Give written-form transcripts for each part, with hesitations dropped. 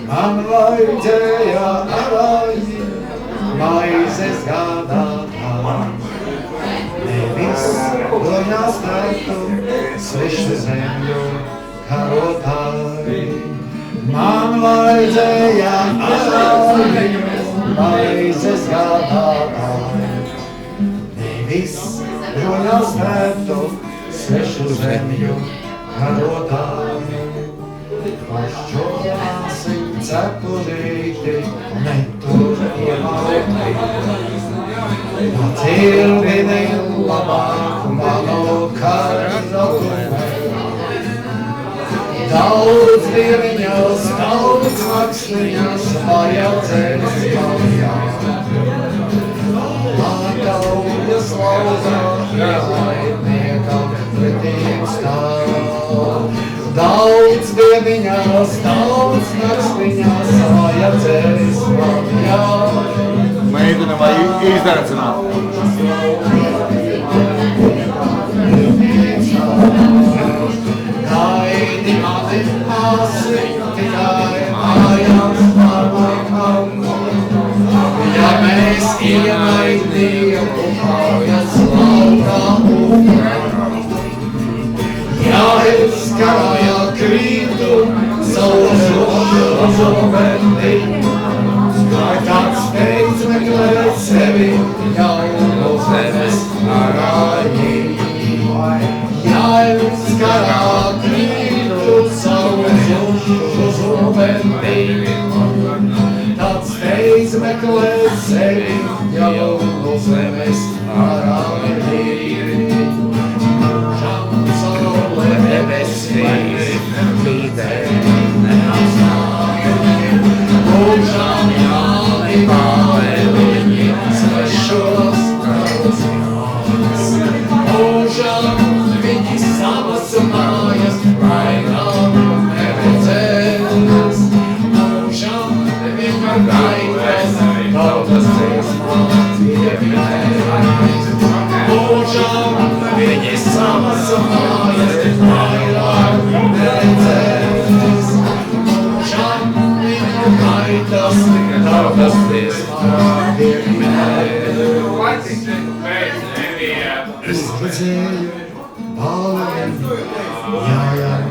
man vajadzēja araļi, maizes gādātā. Nevis doņās tētu, svešu zemļu karotāji. Man vajadzēja araļi, maizes gādātāji. Nevis doņās tētu, svešu zemļu karotāji. Pašķolāsim cepurīti, netur iemāti. Cilvini labāk manu karatume. Daudz dieviņas, daudz maksliņas, vajadzēs mājā. Mātaujas laudā, nelaimniekam pretīm stāv. Daudz dieviņās, daudz maksliņās, vajadzēs mājā. Meitene vai izdara Gaidi mani māsi, tikai mājās pārmākam. Ja mēs ienaidnieku mājas laukā upram. Ja es karājā krītu, savu zobeni. Vai tāds steidz meklēt sevi, jaunu zemes arāļi. Ja es karā krītu, savu zobeni. Tāds steidz meklēt sevi, jaunu zemes arāļi. Žam saule debesīs, vidē neatstāja. Mūžām jāli māvēliņi, svešos karus jālis. Mūžām viņi savas mājas, vainām neredzēs. Mūžām viņa gaitas, tautas dziesmās ieminēs. Mūžām viņi savas mājas, vainām neredzēs. Mūžām Gaitas, tautas dziesmās ieminēs. Es redzēju balēm, jājām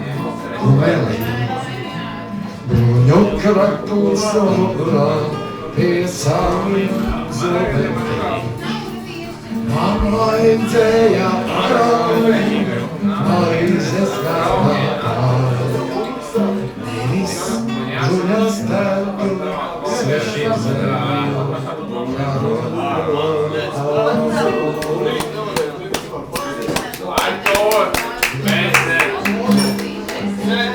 kumelī. Bruņu kraklis rūrā pie saviem zobiem. Man vajadzēja araļi, maizes gādātāji. Nevis Žuļas tētu, svešiem zemļu karotāji.